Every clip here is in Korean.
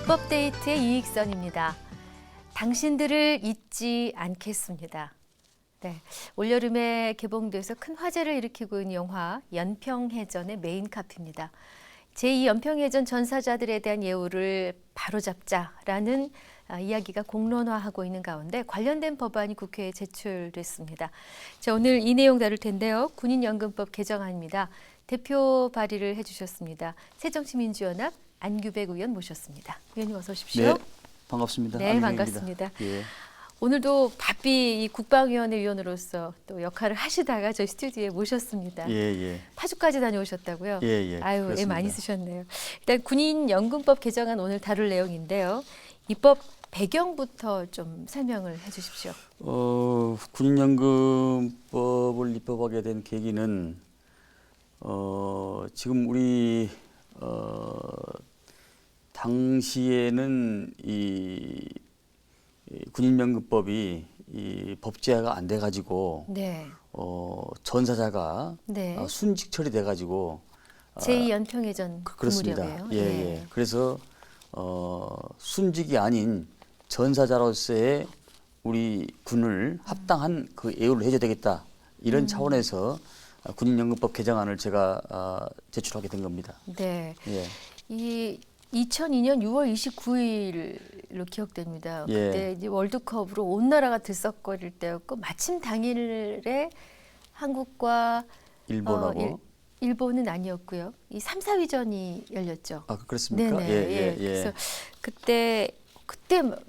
입법데이트의 이익선입니다. 당신들을 잊지 않겠습니다. 네, 올여름에 개봉돼서 큰 화제를 일으키고 있는 영화 연평해전의 메인 카피입니다. 제2연평해전 전사자들에 대한 예우를 바로잡자라는 이야기가 공론화하고 있는 가운데 관련된 법안이 국회에 제출됐습니다. 자, 오늘 이 내용 다룰 텐데요. 군인연금법 개정안입니다. 대표 발의를 해주셨습니다. 새정치민주연합 안규백 의원 모셨습니다. 의원님 어서 오십시오. 네, 반갑습니다. 네, 반갑습니다. 예. 오늘도 바삐 이 국방위원회 위원으로서 또 역할을 하시다가 저희 스튜디오에 모셨습니다. 예. 파주까지 다녀오셨다고요? 예. 아유, 애 그렇습니다. 많이 쓰셨네요. 일단 군인연금법 개정안 오늘 다룰 내용인데요. 입법 배경부터 좀 설명을 해주십시오. 군인연금법을 입법하게 된 계기는 지금 우리 당시에는 이 군인연금법이 이 법제화가 안 돼가지고 네. 전사자가 네. 순직 처리돼 가지고 제2연평해전 그 그렇습니다. 무렵에요. 예. 그래서 순직이 아닌 전사자로서의 우리 군을 합당한 그 예우를 해줘야 되겠다. 이런 차원에서 군인연금법 개정안을 제가 제출하게 된 겁니다. 네. 예. 이 2002년 6월 29일로 기억됩니다. 예. 그때 이제 월드컵으로 온 나라가 들썩거릴 때였고 마침 당일에 한국과 일본하고 일본은 아니었고요. 이 3, 4위전이 열렸죠. 그렇습니까? 네네. 예. 그래서 그때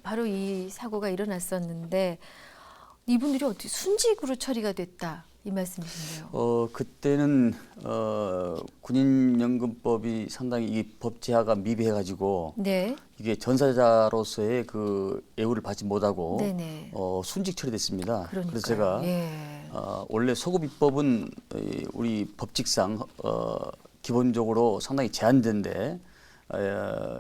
바로 이 사고가 일어났었는데 이분들이 어떻게 순직으로 처리가 됐다 이 말씀이신데요. 그때는 군인연금법이 상당히 이 법제화가 미비해가지고 네. 이게 전사자로서의 그 예우를 받지 못하고 네네. 순직 처리됐습니다. 그러니까요. 그래서 제가 예. 원래 소급입법은 우리 법칙상 기본적으로 상당히 제한된데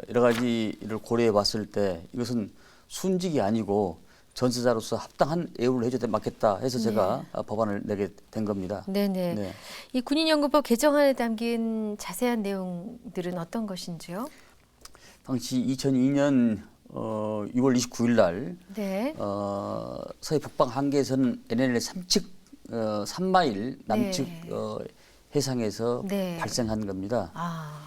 여러 가지를 고려해 봤을 때 이것은 순직이 아니고 전사자로서 합당한 예우를 해줘야 맞겠다 해서 제가 법안을 내게 된 겁니다. 네네. 네. 이 군인연금법 개정안에 담긴 자세한 내용들은 어떤 것인지요? 당시 2002년 6월 29일 날 네. 서해 북방 한계선 NLL 3측 3마일 남측 해상에서 네. 발생한 겁니다.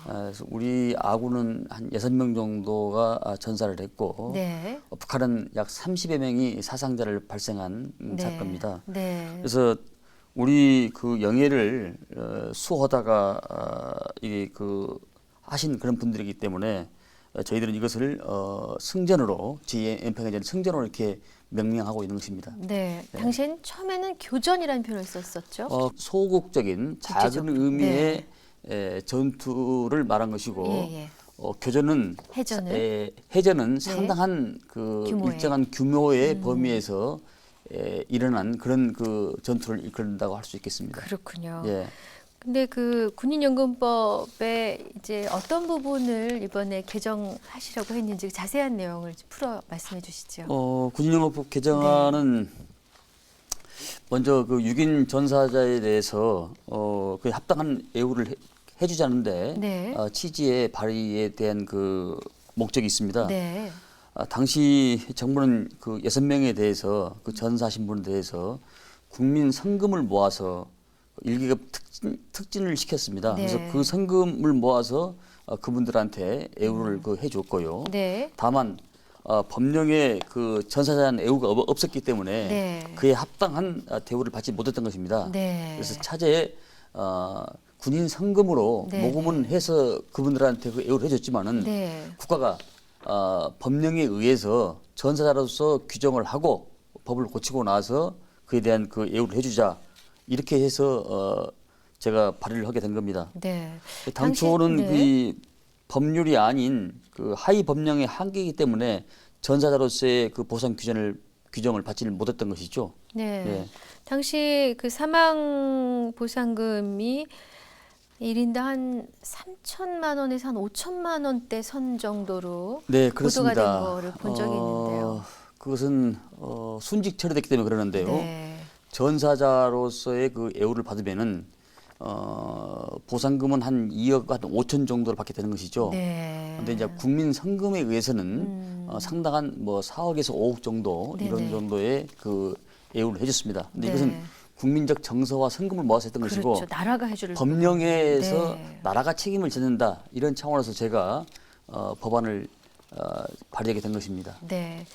그래서 우리 아군은 한 6명 정도가 전사를 했고 네. 북한은 약 30여 명이 사상자를 발생한 네. 사건입니다. 네. 그래서 우리 그 영예를 수호하다가 이게 그 하신 그런 분들이기 때문에 저희들은 이것을 승전으로 제2연평해전 승전으로 이렇게 명명하고 있는 것입니다. 네. 당시엔 처음에는 교전이라는 표현을 썼었죠. 소극적인 작은 의미의 전투를 말한 것이고 예. 교전은 해전은 상당한 그 규모의. 일정한 규모의 범위에서 일어난 그런 그 전투를 이끌는다고 할 수 있겠습니다. 그렇군요. 예. 근데 그 군인연금법의 이제 어떤 부분을 이번에 개정하시려고 했는지 자세한 내용을 풀어 말씀해 주시죠. 군인연금법 개정안은 먼저 그 6인 전사자에 대해서 그 합당한 예우를 해주자는데 네. 취지의 발의에 대한 그 목적이 있습니다. 네. 당시 정부는 그 6명에 대해서 그 전사하신 분에 대해서 국민 성금을 모아서 일기급 특진을 시켰습니다. 네. 그래서 그 성금을 모아서 그분들한테 예우를 그 해줬고요. 네. 다만 법령에 그 전사자는 예우가 없었기 때문에 네. 그에 합당한 대우를 받지 못했던 것입니다. 네. 그래서 차제에 군인 성금으로 네. 모금은 해서 그분들한테 그 예우를 해줬지만은 네. 국가가 법령에 의해서 전사자로서 규정을 하고 법을 고치고 나서 그에 대한 그 예우를 해주자 이렇게 해서 제가 발의를 하게 된 겁니다. 네. 당초는 당시, 그 법률이 아닌 그 하위 법령의 한계이기 때문에 전사자로서의 그 보상 규정을 받지를 못했던 것이죠. 네. 예. 당시 그 사망 보상금이 1인당 한 3천만 원에서 한 5천만 원대 선 정도로 네, 보도가 된 그렇습니다. 거를 본 적이 있는데요. 그것은 순직 처리됐기 때문에 그러는데요. 네. 전사자로서의 그 예우를 받으면은 보상금은 한 2억 한 5천 정도를 받게 되는 것이죠. 네. 근데 이제 국민 성금에 의해서는 상당한 뭐 4억에서 5억 정도 네네. 이런 정도의 그 예우를 해줬습니다. 근데 네. 이것은 국민적 정서와 성금을 모아서 했던 것이고 그렇죠. 나라가 해줄 법령에서 네. 나라가 책임을 져낸다 이런 차원에서 제가 법안을 발의하게 된 것입니다. 네.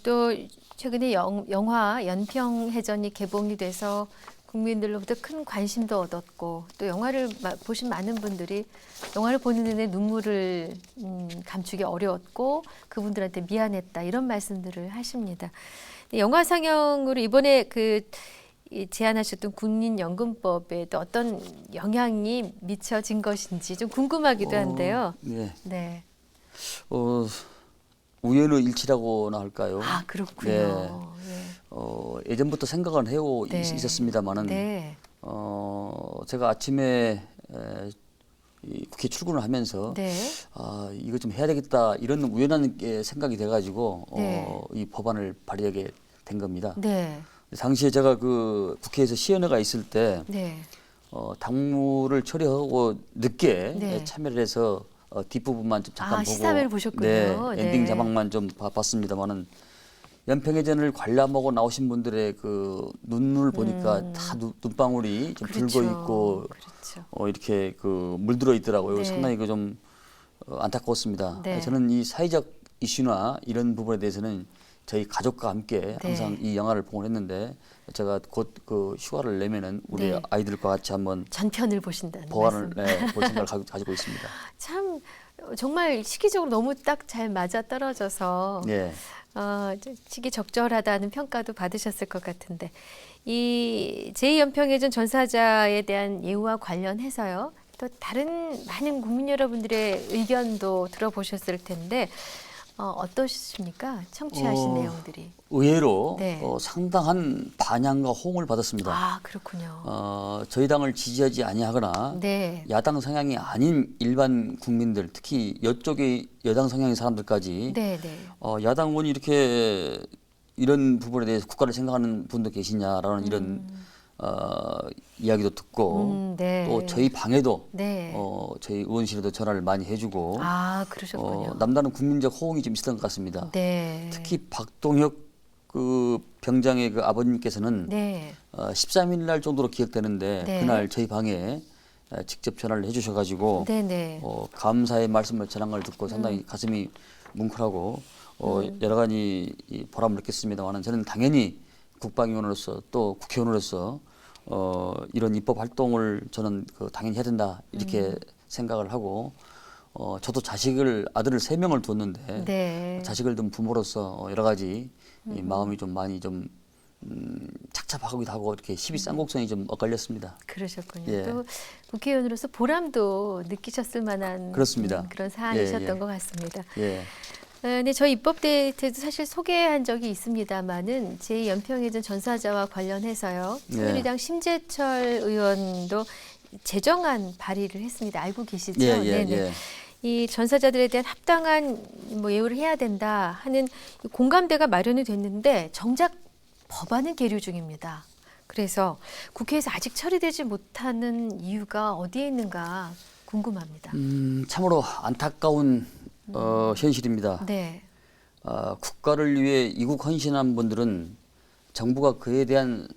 또 최근에 영화 연평해전이 개봉이 돼서 국민들로부터 큰 관심도 얻었고 또 영화를 보신 많은 분들이 영화를 보는 내내 눈물을 감추기 어려웠고 그분들한테 미안했다 이런 말씀들을 하십니다. 영화 상영으로 이번에 제안하셨던 국민연금법에 또 어떤 영향이 미쳐진 것인지 좀 궁금하기도 한데요. 네. 네. 우연의 일치라고나 할까요? 아 그렇군요. 예. 예전부터 생각은 해오 네. 있었습니다만은 네. 제가 아침에 이 국회 출근을 하면서 네. 이거 좀 해야 되겠다 이런 우연한 생각이 돼가지고 네. 이 법안을 발의하게 된 겁니다. 네. 당시에 제가 그 국회에서 시연회가 있을 때 네. 당무를 처리하고 늦게 네. 참여를 해서 뒷부분만 좀 잠깐 보고 시사회를 보셨군요. 네, 엔딩 네. 자막만 좀 봤습니다만은 연평해전을 관람하고 나오신 분들의 그 눈을 보니까 다 눈방울이 좀 그렇죠. 들고 있고 그렇죠. 이렇게 그 물들어 있더라고요. 네. 상당히 그 좀 안타까웠습니다. 네. 저는 이 사회적 이슈나 이런 부분에 대해서는 저희 가족과 함께 항상 네. 이 영화를 보곤 했는데 제가 곧 그 휴가를 내면은 우리 네. 아이들과 같이 한번 전편을 보신다는 보완을 말씀. 볼 생각을 가지고 있습니다. 참 정말 시기적으로 너무 딱 잘 맞아 떨어져서 예. 시기 적절하다는 평가도 받으셨을 것 같은데 이 제2연평해전 전사자에 대한 예우와 관련해서요. 또 다른 많은 국민 여러분들의 의견도 들어보셨을 텐데 어떠십니까? 청취하신 내용들이. 의외로 네. 상당한 반향과 호응을 받았습니다. 아 그렇군요. 저희 당을 지지하지 아니하거나 네. 야당 성향이 아닌 일반 국민들, 특히 이쪽의 여당 성향의 사람들까지 네, 네. 야당 의원이 이렇게 이런 부분에 대해서 국가를 생각하는 분도 계시냐라는 이런 이야기도 듣고 네. 또 저희 방에도 네. 저희 의원실에도 전화를 많이 해주고 아 그러셨군요. 남다른 국민적 호응이 좀 있었던 것 같습니다. 네. 특히 박동혁 그 병장의 그 아버님께서는 네. 13일 날 정도로 기억되는데 네. 그날 저희 방에 직접 전화를 해주셔가지고 네, 네. 감사의 말씀을 전한 걸 듣고 상당히 가슴이 뭉클하고 여러 가지 보람을 느꼈습니다만은 저는 당연히 국방위원으로서 또 국회의원으로서 이런 입법 활동을 저는 당연히 해야 된다 이렇게 생각을 하고 저도 아들을 3명을 뒀는데 네. 자식을 둔 부모로서 여러 가지 이 마음이 좀 많이 좀 착잡하기도 하고 이렇게 시비쌍곡성이 좀 엇갈렸습니다. 그러셨군요. 예. 또 국회의원으로서 보람도 느끼셨을 만한 그렇습니다. 그런 사안이셨던 예, 예. 것 같습니다. 예. 네, 저희 입법대 때도 사실 소개한 적이 있습니다만은 제2연평해전 전사자와 관련해서 예. 새누리당 심재철 의원도 제정안 발의를 했습니다. 알고 계시죠? 예, 예, 네네. 예. 이 전사자들에 대한 합당한 예우를 해야 된다 하는 공감대가 마련이 됐는데 정작 법안은 계류 중입니다. 그래서 국회에서 아직 처리되지 못하는 이유가 어디에 있는가 궁금합니다. 참으로 안타까운 현실입니다. 네, 국가를 위해 이국 헌신한 분들은 정부가 그에 대한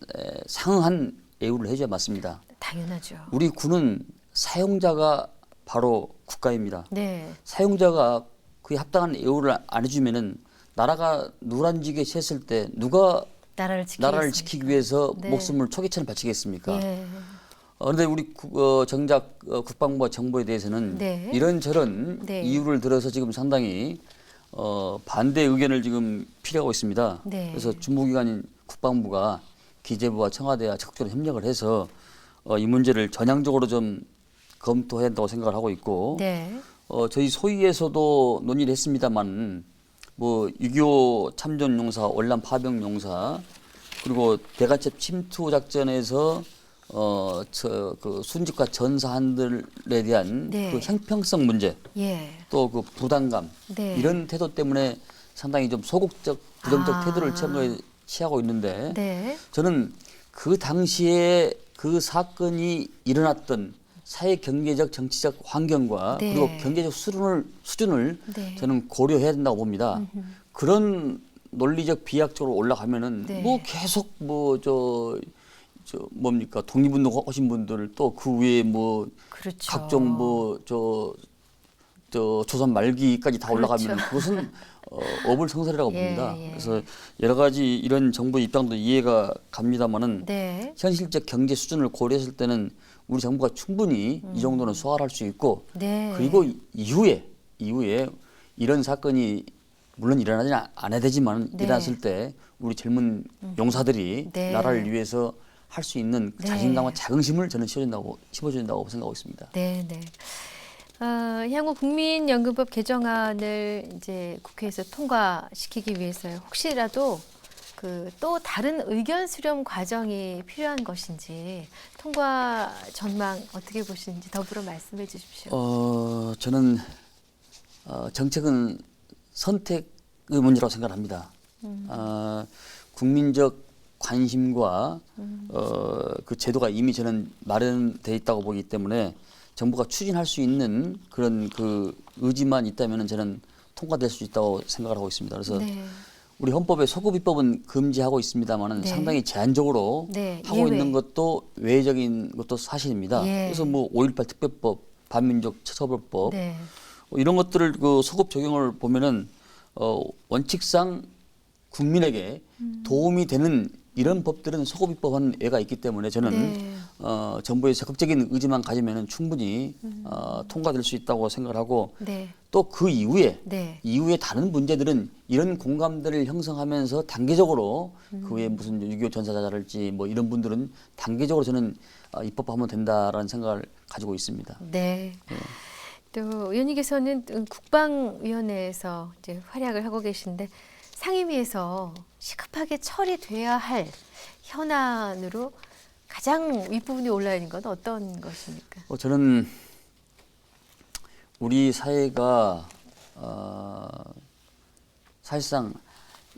상응한 예우를 해줘야 맞습니다. 당연하죠. 우리 군은 사용자가 바로 국가입니다. 네, 사용자가 그에 합당한 예우를 안 해주면은 나라가 누란지게 쳤을 때 누가 나라를 지키기 위해서 네. 목숨을 초기천을 바치겠습니까? 예, 그런데 우리 정작 국방부와 정부에 대해서는 네. 이런저런 네. 이유를 들어서 지금 상당히 반대 의견을 지금 필요하고 있습니다. 네. 그래서 중부기관인 국방부가 기재부와 청와대와 적극적으로 협력을 해서 이 문제를 전향적으로 좀 검토해야 한다고 생각을 하고 있고 네, 저희 소위에서도 논의를 했습니다만 뭐 6.25 참전용사, 월남 파병용사 그리고 대간첩 침투 작전에서 그 순직과 전사한들에 대한 네. 그 형평성 문제 예, 또 그 부담감 네. 이런 태도 때문에 상당히 좀 소극적 부정적 아. 태도를 취하고 있는데 네, 저는 그 당시에 그 사건이 일어났던 사회 경제적 정치적 환경과 네. 그리고 경제적 수준을 네. 저는 고려해야 된다고 봅니다. 그런 논리적 비약적으로 올라가면은 네. 뭐 계속 뭐 저 뭡니까 독립운동 하신 분들 또 그 위에 뭐 그렇죠. 각종 뭐 저 조선 말기까지 다 그렇죠. 올라가면 그것은 어불성설이라고 예, 봅니다. 예. 그래서 여러 가지 이런 정부의 입장도 이해가 갑니다만은 네. 현실적 경제 수준을 고려했을 때는 우리 정부가 충분히 이 정도는 소화할 수 있고 네. 그리고 이후에 이런 사건이 물론 일어나지 않아야 되지만 네. 일어났을 때 우리 젊은 용사들이 네. 나라를 위해서 할 수 있는 그 네. 자신감과 자긍심을 저는 심어준다고 생각하고 있습니다. 네, 네. 향후 국민연금법 개정안을 이제 국회에서 통과시키기 위해서요. 혹시라도 그 또 다른 의견 수렴 과정이 필요한 것인지 통과 전망 어떻게 보시는지 더불어 말씀해 주십시오. 저는 정책은 선택의 문제라고 생각합니다. 국민적 관심과 그 제도가 이미 저는 마련돼 있다고 보기 때문에 정부가 추진할 수 있는 그런 그 의지만 있다면 저는 통과될 수 있다고 생각을 하고 있습니다. 그래서 네. 우리 헌법에 소급입법은 금지하고 있습니다만은 네. 상당히 제한적으로 네, 하고 예외. 있는 것도 외적인 것도 사실입니다. 예. 그래서 뭐 5.18 특별법, 반민족 처벌법 네. 이런 것들을 그 소급 적용을 보면은 원칙상 국민에게 도움이 되는 이런 법들은 소급입법한 예가 있기 때문에 저는 네. 정부의 적극적인 의지만 가지면은 충분히 통과될 수 있다고 생각을 하고 네. 또 그 이후에 네. 다른 문제들은 이런 공감대를 형성하면서 단계적으로 그 외에 무슨 6.25 전사자랄지 뭐 이런 분들은 단계적으로 저는 입법하면 된다라는 생각을 가지고 있습니다. 네. 또 의원님께서는 국방위원회에서 이제 활약을 하고 계신데 상임위에서 시급하게 처리돼야 할 현안으로 가장 윗부분이 올라 있는 건 어떤 것입니까? 저는 우리 사회가 사실상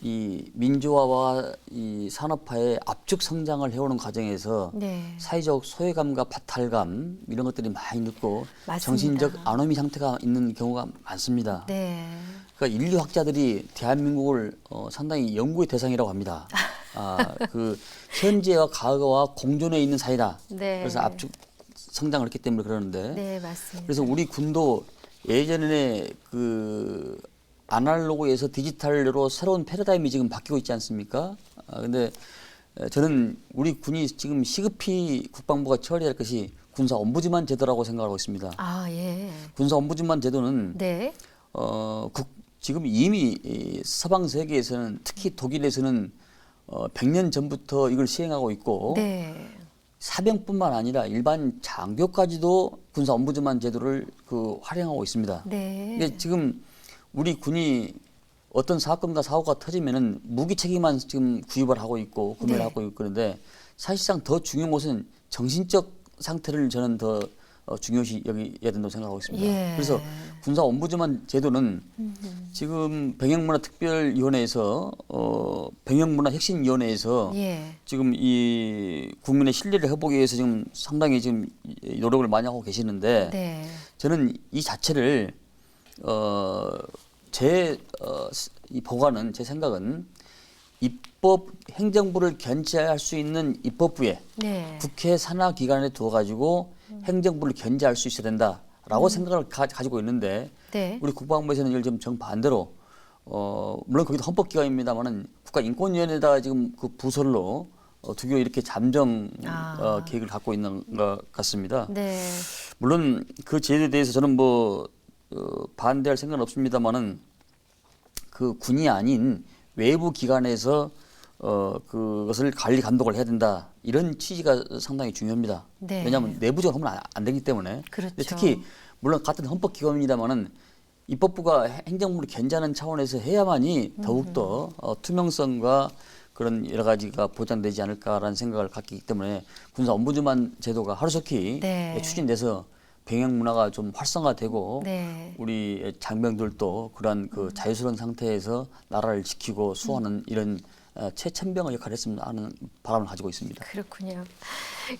이 민주화와 이 산업화의 압축 성장을 해오는 과정에서 네. 사회적 소외감과 파탈감 이런 것들이 많이 늦고 맞습니다. 정신적 아노미 상태가 있는 경우가 많습니다. 네. 그러니까 인류학자들이 대한민국을 상당히 연구의 대상이라고 합니다. 그 현재와 과거와 공존해 있는 사회다. 네. 그래서 압축 성장을 했기 때문에 그러는데. 네, 맞습니다. 그래서 우리 군도 예전에 그 아날로그에서 디지털로 새로운 패러다임이 지금 바뀌고 있지 않습니까? 근데 저는 우리 군이 지금 시급히 국방부가 처리할 것이 군사 엄부지만 제도라고 생각하고 있습니다. 아, 예. 군사 엄부지만 제도는 네. 지금 이미 이 서방 세계에서는 특히 독일에서는 100년 전부터 이걸 시행하고 있고 네. 사병뿐만 아니라 일반 장교까지도 군사 엄부지만 제도를 활용하고 있습니다. 네. 근데 지금 우리 군이 어떤 사건과 사고가 터지면은 무기 체계만 지금 구입을 하고 있고 구매를 네. 하고 있고 그런데 사실상 더 중요한 것은 정신적 상태를 저는 더 중요시 여겨야 된다고 생각하고 있습니다. 예. 그래서 군사 엄부지만 제도는 지금 병역문화특별위원회에서 병역문화혁신위원회에서 예. 지금 지금 이 국민의 신뢰를 회복하기 위해서 지금 상당히 지금 노력을 많이 하고 계시는데 네. 저는 이 자체를 이 보관은 제 생각은 입법 행정부를 견제할 수 있는 입법부에 네. 국회 산하 기관에 두어 가지고 행정부를 견제할 수 있어야 된다라고 생각을 가지고 있는데 네. 우리 국방부에서는 이걸 좀 정반대로 물론 거기도 헌법기관입니다만은 국가인권위원회에다가 지금 그 부설로 두고 이렇게 잠정 계획을 갖고 있는 것 같습니다. 네. 물론 그 제도에 대해서 저는 뭐 반대할 생각은 없습니다만은 그 군이 아닌 외부 기관에서 그것을 관리 감독을 해야 된다 이런 취지가 상당히 중요합니다. 네. 왜냐하면 내부적으로 하면 안 되기 때문에. 그렇죠. 근데 특히 물론 같은 헌법기관입니다만은 입법부가 행정부를 견제하는 차원에서 해야만이 더욱더 투명성과 그런 여러 가지가 보장되지 않을까라는 생각을 갖기 때문에 군사 엄부지만 제도가 하루속히 네. 추진돼서 병역 문화가 좀 활성화되고 네. 우리 장병들도 그러한 그 자유스러운 상태에서 나라를 지키고 수호하는 이런 최첨병의 역할을 했으면 하는 바람을 가지고 있습니다. 그렇군요.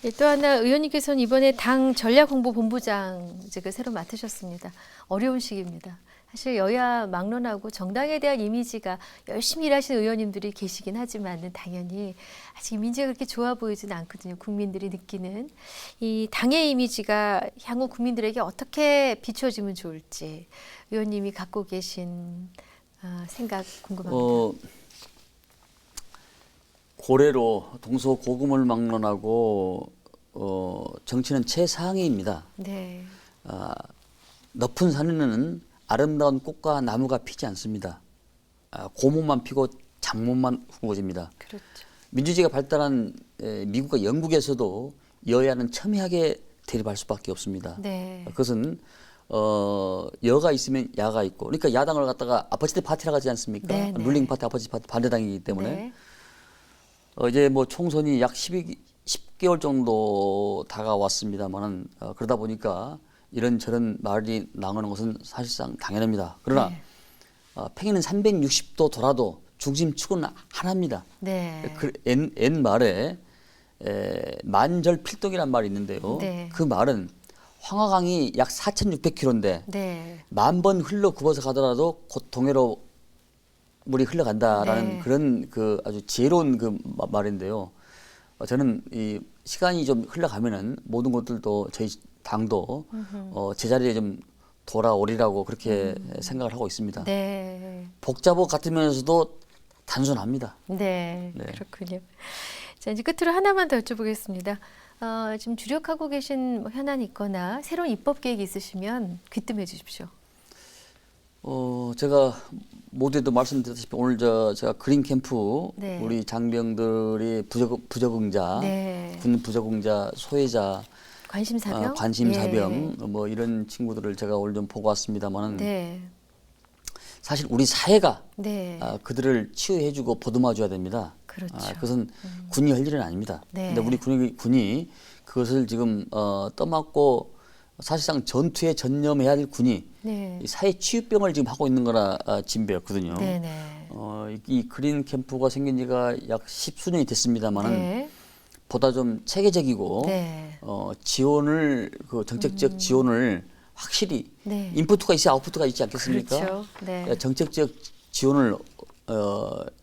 예, 또 하나 의원님께서는 이번에 당 전략홍보본부장직을 새로 맡으셨습니다. 어려운 시기입니다. 사실 여야 막론하고 정당에 대한 이미지가 열심히 일하시는 의원님들이 계시긴 하지만은 당연히 아직 이미지가 그렇게 좋아 보이지는 않거든요. 국민들이 느끼는 이 당의 이미지가 향후 국민들에게 어떻게 비춰지면 좋을지 의원님이 갖고 계신 생각 궁금합니다. 고래로 동서고금을 막론하고 정치는 최상위입니다. 네, 높은 산에는 아름다운 꽃과 나무가 피지 않습니다. 고목만 피고 장목만 굵어집니다. 그렇죠. 민주주의가 발달한 미국과 영국에서도 여야는 첨예하게 대립할 수밖에 없습니다. 네, 그것은 여가 있으면 야가 있고, 그러니까 야당을 갖다가 아파트 파티라고 하지 않습니까? 네, 네. 룰링 파티, 아파트 파티 반대당이기 때문에 네. 이제 뭐 총선이 약 10개월 정도 다가왔습니다만은 그러다 보니까 이런저런 말이 나오는 것은 사실상 당연합니다. 그러나 네. 팽이는 360도 돌아도 중심축은 하나입니다. 네. 그 옛말에 만절필동이란 말이 있는데요. 네. 그 말은 황하강이 약 4,600km인데 네. 만 번 흘러 굽어서 가더라도 곧 동해로 물이 흘러간다라는 네. 그런 그 아주 지혜로운 그 말인데요. 저는 이 시간이 좀 흘러가면은 모든 것들도 저희 당도 제자리에 좀 돌아오리라고 그렇게 생각을 하고 있습니다. 네. 복잡하고 같으면서도 단순합니다. 네. 네. 그렇군요. 자, 이제 끝으로 하나만 더 여쭤보겠습니다. 지금 주력하고 계신 뭐 현안이 있거나 새로운 입법 계획이 있으시면 귀뜸해 주십시오. 제가 모두에도 말씀드렸다시피 오늘 제가 그린 캠프 네. 우리 장병들이 부적응자, 네. 군 부적응자, 소외자, 관심사병? 관심사병 뭐 이런 친구들을 제가 오늘 좀 보고 왔습니다만은 네. 사실 우리 사회가 네. 그들을 치유해주고 보듬어줘야 됩니다. 그렇죠. 그것은 군이 할 일은 아닙니다. 네. 근데 우리 군이 그것을 지금 떠맡고 사실상 전투에 전념해야 될 군이 네. 이 사회 치유병을 지금 하고 있는 거나 진배였거든요. 네. 네. 이 그린 캠프가 생긴 지가 약 10수년이 됐습니다만은 네. 보다 좀 체계적이고 네. 지원을 그 정책적 지원을 확실히 네. 인푸트가 있어야 아웃푸트가 있지 않겠습니까? 그렇죠. 네. 정책적 지원을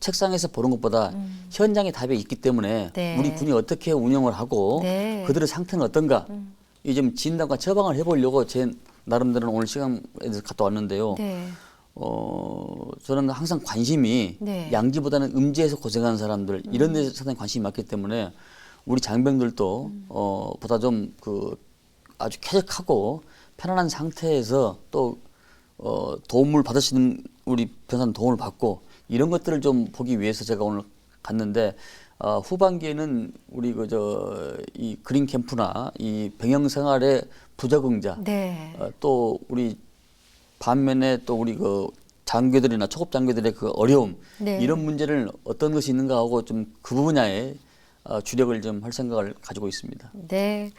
책상에서 보는 것보다 현장에 답이 있기 때문에 네. 우리 군이 어떻게 운영을 하고 네. 그들의 상태는 어떤가 이 좀 진단과 처방을 해보려고 제 나름대로는 오늘 시간에 갔다 왔는데요. 네. 저는 항상 관심이 네. 양지보다는 음지에서 고생하는 사람들 이런 데 상당히 관심이 많기 때문에 우리 장병들도 보다 좀 그 아주 쾌적하고 편안한 상태에서 또 도움을 받으시는 우리 변호사님 도움을 받고 이런 것들을 좀 보기 위해서 제가 오늘 갔는데 후반기에는 우리 이 그린 캠프나 이 병영 생활의 부적응자 네. 또 우리 반면에 또 우리 그 장교들이나 초급 장교들의 그 어려움 네. 이런 문제를 어떤 것이 있는가 하고 좀 그 부분야에 주력을 좀 할 생각을 가지고 있습니다. 네.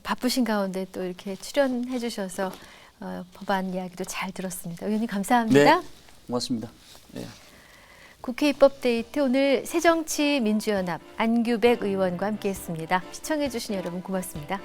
바쁘신 가운데 또 이렇게 출연해 주셔서 법안 이야기도 잘 들었습니다. 의원님 감사합니다. 네, 고맙습니다. 네. 국회 입법데이트 오늘 새정치민주연합 안규백 의원과 함께했습니다. 시청해 주신 여러분 고맙습니다.